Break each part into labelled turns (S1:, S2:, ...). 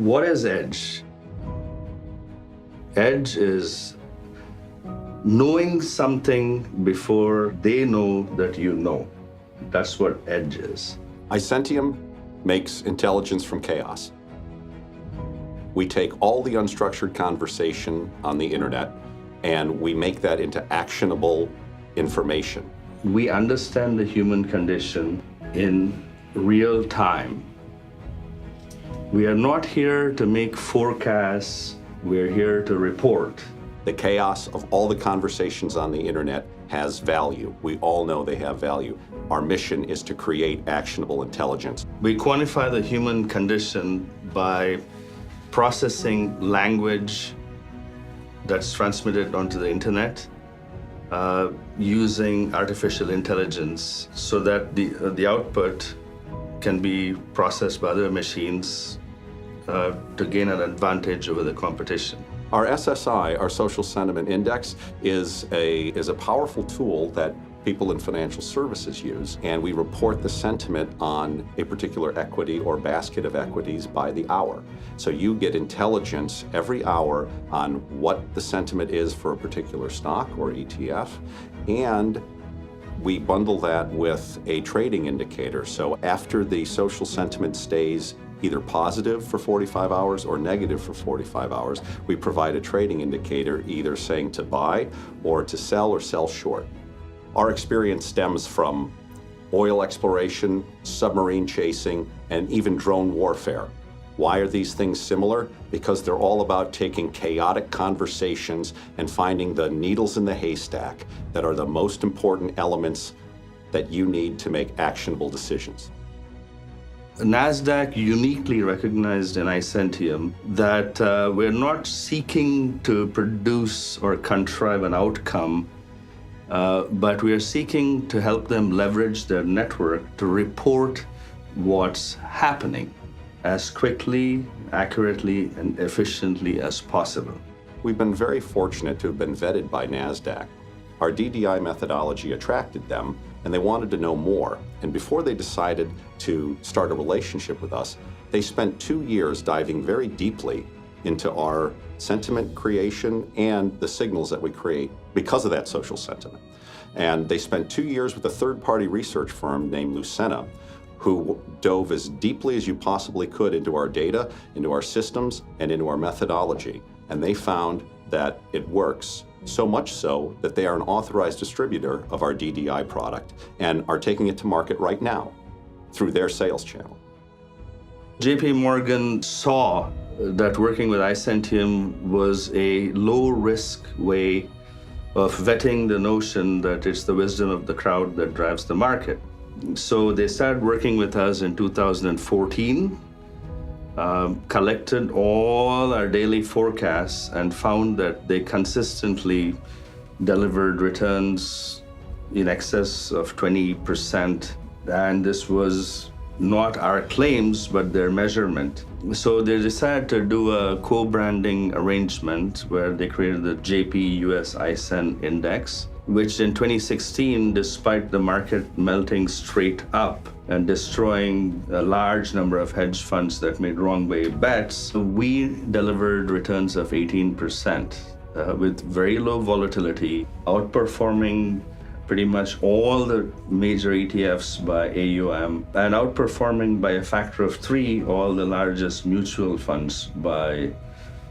S1: What is edge? Edge is knowing something before they know that you know. That's what edge is.
S2: iSentium makes intelligence from chaos. We take all the unstructured conversation on the internet and we make that into actionable information.
S1: We understand the human condition in real time. We are not here to make forecasts, we're here to report.
S2: The chaos of all the conversations on the internet has value. We all know they have value. Our mission is to create actionable intelligence.
S1: We quantify the human condition by processing language that's transmitted onto the internet, using artificial intelligence so that the output can be processed by other machines to gain an advantage over the competition.
S2: Our SSI, our Social Sentiment Index, is a powerful tool that people in financial services use, and we report the sentiment on a particular equity or basket of equities by the hour. So you get intelligence every hour on what the sentiment is for a particular stock or ETF, and we bundle that with a trading indicator. So after the social sentiment stays either positive for 45 hours or negative for 45 hours, we provide a trading indicator either saying to buy or to sell or sell short. Our experience stems from oil exploration, submarine chasing, and even drone warfare. Why are these things similar? Because they're all about taking chaotic conversations and finding the needles in the haystack that are the most important elements that you need to make actionable decisions.
S1: NASDAQ uniquely recognized in iSentium that we're not seeking to produce or contrive an outcome, but we are seeking to help them leverage their network to report what's happening as quickly, accurately, and efficiently as possible.
S2: We've been very fortunate to have been vetted by NASDAQ. Our DDI methodology attracted them, and they wanted to know more. And before they decided to start a relationship with us, they spent 2 years diving very deeply into our sentiment creation and the signals that we create because of that social sentiment. And they spent 2 years with a third-party research firm named Lucena, who dove as deeply as you possibly could into our data, into our systems, and into our methodology. And they found that it works, so much so that they are an authorized distributor of our DDI product and are taking it to market right now through their sales channel.
S1: JP Morgan saw that working with iSentium was a low-risk way of vetting the notion that it's the wisdom of the crowd that drives the market. So they started working with us in 2014, collected all our daily forecasts and found that they consistently delivered returns in excess of 20%. And this was not our claims, but their measurement. So they decided to do a co-branding arrangement where they created the JP US iSen Index, which in 2016, despite the market melting straight up and destroying a large number of hedge funds that made wrong way bets, we delivered returns of 18% with very low volatility, outperforming pretty much all the major ETFs by AUM and outperforming by a factor of 3 all the largest mutual funds by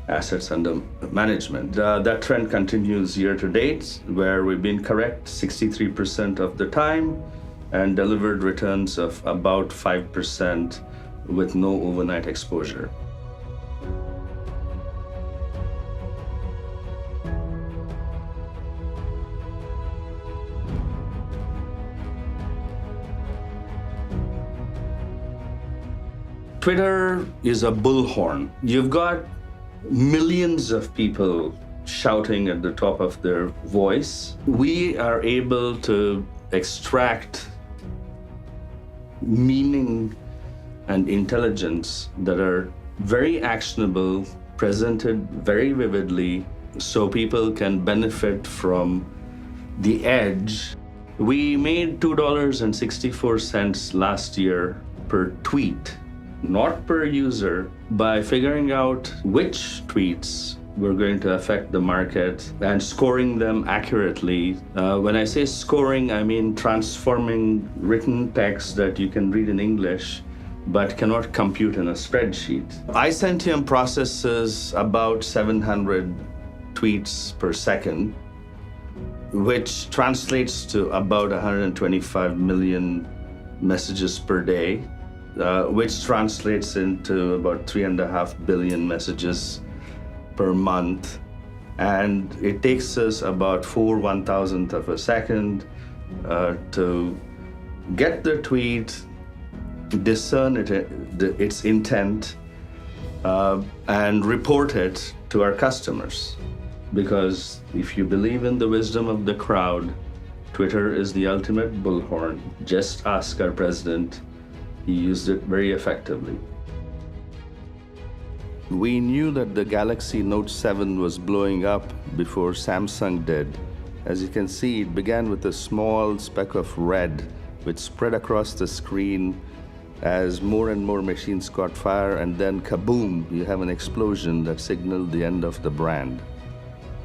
S1: assets under management. That trend continues year to date, where we've been correct 63% of the time and delivered returns of about 5% with no overnight exposure. Twitter is a bullhorn. You've got millions of people shouting at the top of their voice. We are able to extract meaning and intelligence that are very actionable, presented very vividly, so people can benefit from the edge. We made $2.64 last year per tweet. not per user, by figuring out which tweets were going to affect the market and scoring them accurately. When I say scoring, I mean transforming written text that you can read in English but cannot compute in a spreadsheet. iSentium processes about 700 tweets per second, which translates to about 125 million messages per day, which translates into about 3.5 billion messages per month. And it takes us about 4/1000th of a second to get the tweet, discern its intent, and report it to our customers. Because if you believe in the wisdom of the crowd, Twitter is the ultimate bullhorn. Just ask our president. He used it very effectively. We knew that the Galaxy Note 7 was blowing up before Samsung did. As you can see, it began with a small speck of red, which spread across the screen as more and more machines caught fire, and then kaboom, you have an explosion that signaled the end of the brand.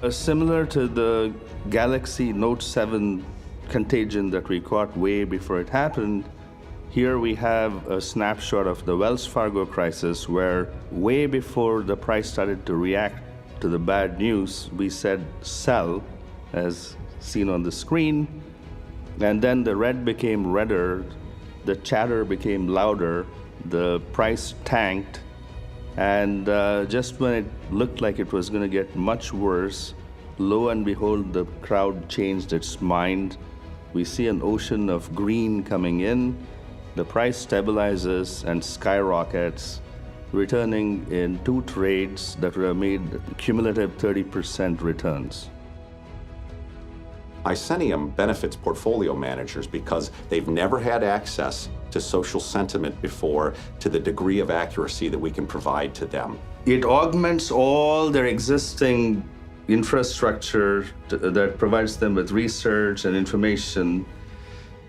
S1: Similar to the Galaxy Note 7 contagion that we caught way before it happened, here we have a snapshot of the Wells Fargo crisis, where way before the price started to react to the bad news, we said sell, as seen on the screen, and then the red became redder, the chatter became louder, the price tanked, and just when it looked like it was going to get much worse, lo and behold, the crowd changed its mind. We see an ocean of green coming in. The price stabilizes and skyrockets, returning in 2 trades that were made cumulative 30% returns.
S2: iSentium benefits portfolio managers because they've never had access to social sentiment before to the degree of accuracy that we can provide to them.
S1: It augments all their existing infrastructure that provides them with research and information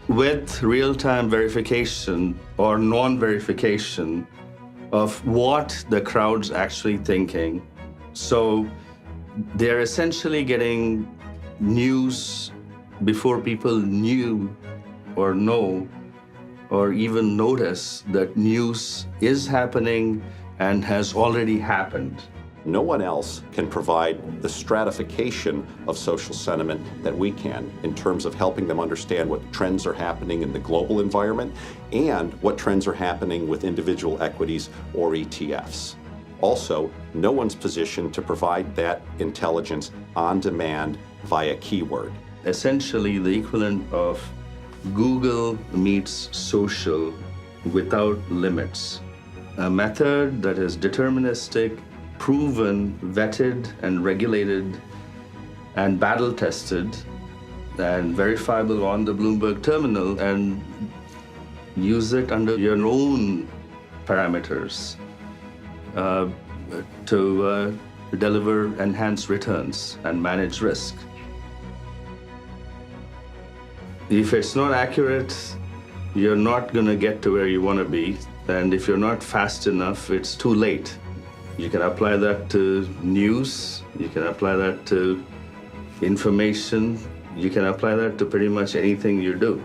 S1: with real-time verification or non-verification of what the crowd's actually thinking. So they're essentially getting news before people knew or know or even notice that news is happening and has already happened.
S2: No one else can provide the stratification of social sentiment that we can in terms of helping them understand what trends are happening in the global environment and what trends are happening with individual equities or ETFs. Also, no one's positioned to provide that intelligence on demand via keyword.
S1: Essentially the equivalent of Google meets social without limits. A method that is deterministic, proven, vetted, and regulated, and battle-tested, and verifiable on the Bloomberg terminal, and use it under your own parameters to deliver enhanced returns and manage risk. If it's not accurate, you're not going to get to where you want to be, and if you're not fast enough, it's too late. You can apply that to news, you can apply that to information, you can apply that to pretty much anything you do.